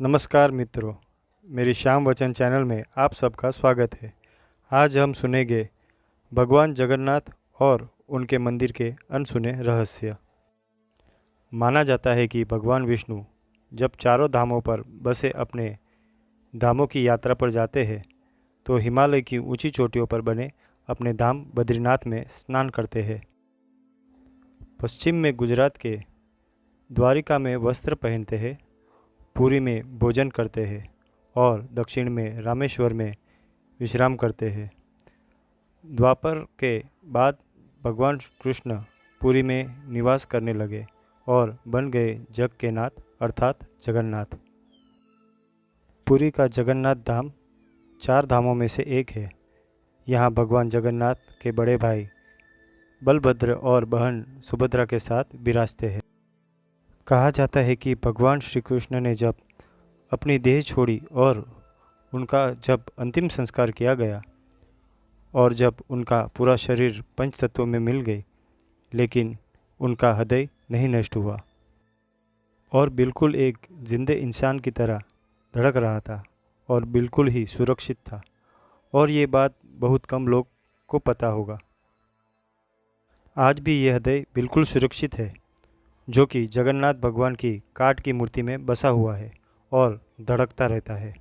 नमस्कार मित्रों, मेरी श्याम वचन चैनल में आप सबका स्वागत है। आज हम सुनेंगे भगवान जगन्नाथ और उनके मंदिर के अनसुने रहस्य। माना जाता है कि भगवान विष्णु जब चारों धामों पर बसे अपने धामों की यात्रा पर जाते हैं तो हिमालय की ऊंची चोटियों पर बने अपने धाम बद्रीनाथ में स्नान करते हैं। पश्चिम में गुजरात के द्वारिका में वस्त्र पहनते हैं, पुरी में भोजन करते हैं और दक्षिण में रामेश्वर में विश्राम करते हैं। द्वापर के बाद भगवान कृष्ण पुरी में निवास करने लगे और बन गए जग के नाथ अर्थात जगन्नाथ। पुरी का जगन्नाथ धाम 4 धामों में से एक है। यहाँ भगवान जगन्नाथ के बड़े भाई बलभद्र और बहन सुभद्रा के साथ विराजते हैं। कहा जाता है कि भगवान श्री कृष्ण ने जब अपनी देह छोड़ी और उनका जब अंतिम संस्कार किया गया और जब उनका पूरा शरीर पंच तत्वों में मिल गई, लेकिन उनका हृदय नहीं नष्ट हुआ और बिल्कुल एक जिंदे इंसान की तरह धड़क रहा था और बिल्कुल ही सुरक्षित था। और ये बात बहुत कम लोग को पता होगा। आज भी यह हृदय बिल्कुल सुरक्षित है, जो कि जगन्नाथ भगवान की काठ की मूर्ति में बसा हुआ है और धड़कता रहता है।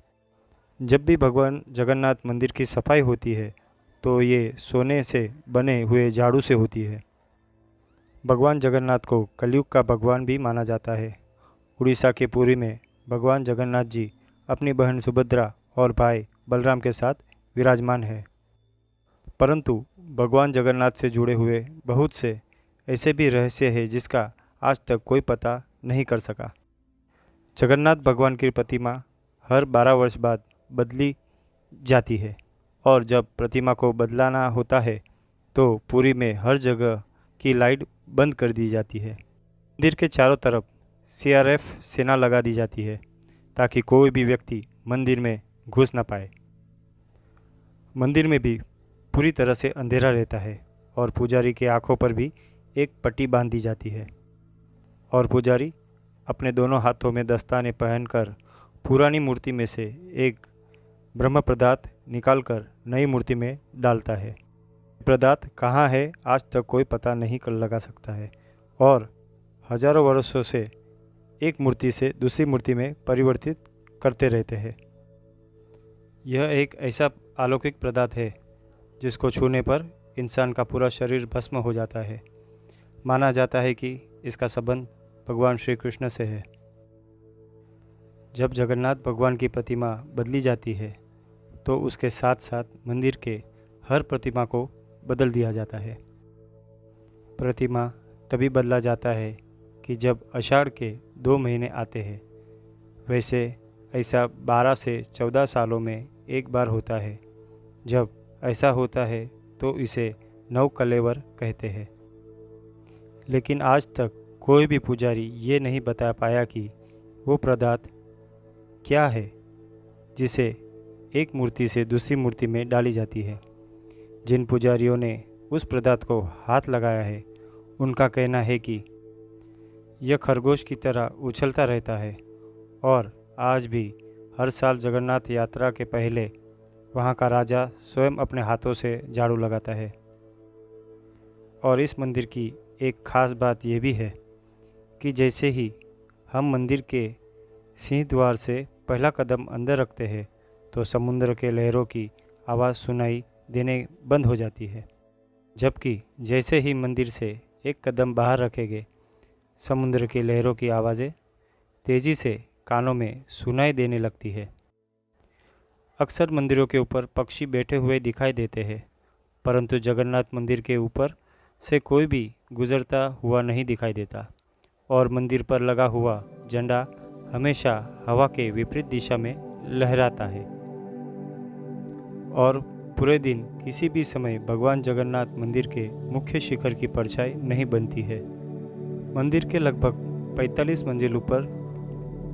जब भी भगवान जगन्नाथ मंदिर की सफाई होती है तो ये सोने से बने हुए झाड़ू से होती है। भगवान जगन्नाथ को कलयुग का भगवान भी माना जाता है। उड़ीसा के पुरी में भगवान जगन्नाथ जी अपनी बहन सुभद्रा और भाई बलराम के साथ विराजमान है। परंतु भगवान जगन्नाथ से जुड़े हुए बहुत से ऐसे भी रहस्य हैं जिसका आज तक कोई पता नहीं कर सका। जगन्नाथ भगवान की प्रतिमा हर 12 वर्ष बाद बदली जाती है और जब प्रतिमा को बदलाना होता है तो पुरी में हर जगह की लाइट बंद कर दी जाती है। मंदिर के चारों तरफ CRF सेना लगा दी जाती है ताकि कोई भी व्यक्ति मंदिर में घुस ना पाए। मंदिर में भी पूरी तरह से अंधेरा रहता है और पुजारी के आँखों पर भी एक पट्टी बांध दी जाती है और पुजारी अपने दोनों हाथों में दस्ताने पहनकर पुरानी मूर्ति में से एक ब्रह्म पदार्थ निकालकर नई मूर्ति में डालता है। पदार्थ कहाँ है आज तक कोई पता नहीं कर लगा सकता है और हजारों वर्षों से एक मूर्ति से दूसरी मूर्ति में परिवर्तित करते रहते हैं। यह एक ऐसा अलौकिक पदार्थ है जिसको छूने पर इंसान का पूरा शरीर भस्म हो जाता है। माना जाता है कि इसका संबंध भगवान श्री कृष्ण से है। जब जगन्नाथ भगवान की प्रतिमा बदली जाती है तो उसके साथ साथ मंदिर के हर प्रतिमा को बदल दिया जाता है। प्रतिमा तभी बदला जाता है कि जब आषाढ़ के 2 महीने आते हैं। वैसे ऐसा 12 से 14 सालों में एक बार होता है। जब ऐसा होता है तो इसे नवकलेवर कहते हैं। लेकिन आज तक कोई भी पुजारी ये नहीं बता पाया कि वो पदार्थ क्या है जिसे एक मूर्ति से दूसरी मूर्ति में डाली जाती है। जिन पुजारियों ने उस पदार्थ को हाथ लगाया है उनका कहना है कि यह खरगोश की तरह उछलता रहता है और आज भी हर साल जगन्नाथ यात्रा के पहले वहाँ का राजा स्वयं अपने हाथों से झाड़ू लगाता है। और इस मंदिर की एक ख़ास बात यह भी है कि जैसे ही हम मंदिर के सिंह द्वार से पहला कदम अंदर रखते हैं तो समुद्र के लहरों की आवाज़ सुनाई देने बंद हो जाती है, जबकि जैसे ही मंदिर से एक कदम बाहर रखेंगे समुद्र की लहरों की आवाज़ें तेज़ी से कानों में सुनाई देने लगती है। अक्सर मंदिरों के ऊपर पक्षी बैठे हुए दिखाई देते हैं, परंतु जगन्नाथ मंदिर के ऊपर से कोई भी गुजरता हुआ नहीं दिखाई देता और मंदिर पर लगा हुआ झंडा हमेशा हवा के विपरीत दिशा में लहराता है। और पूरे दिन किसी भी समय भगवान जगन्नाथ मंदिर के मुख्य शिखर की परछाई नहीं बनती है। मंदिर के लगभग 45 मंजिल ऊपर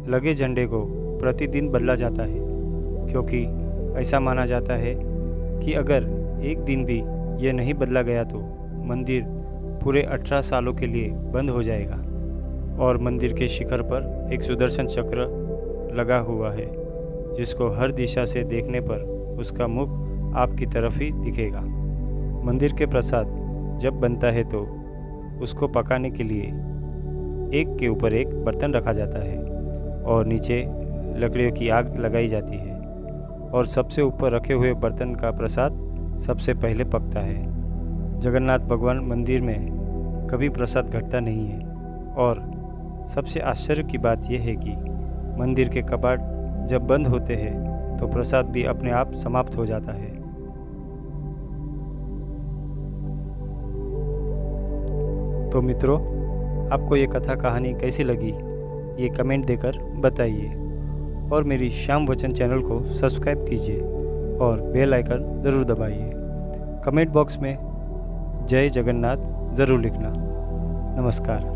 लगे झंडे को प्रतिदिन बदला जाता है, क्योंकि ऐसा माना जाता है कि अगर एक दिन भी यह नहीं बदला गया तो मंदिर पूरे 18 सालों के लिए बंद हो जाएगा और मंदिर के शिखर पर एक सुदर्शन चक्र लगा हुआ है, जिसको हर दिशा से देखने पर उसका मुख आपकी तरफ ही दिखेगा। मंदिर के प्रसाद जब बनता है तो उसको पकाने के लिए एक के ऊपर एक बर्तन रखा जाता है और नीचे लकड़ियों की आग लगाई जाती है और सबसे ऊपर रखे हुए बर्तन का प्रसाद सबसे पहले पकता है। जगन्नाथ भगवान मंदिर में कभी प्रसाद घटता नहीं है और सबसे आश्चर्य की बात यह है कि मंदिर के कपाट जब बंद होते हैं तो प्रसाद भी अपने आप समाप्त हो जाता है। तो मित्रों, आपको ये कथा कहानी कैसी लगी ये कमेंट देकर बताइए और मेरी श्याम वचन चैनल को सब्सक्राइब कीजिए और बेल आइकन ज़रूर दबाइए। कमेंट बॉक्स में जय जगन्नाथ ज़रूर लिखना। नमस्कार।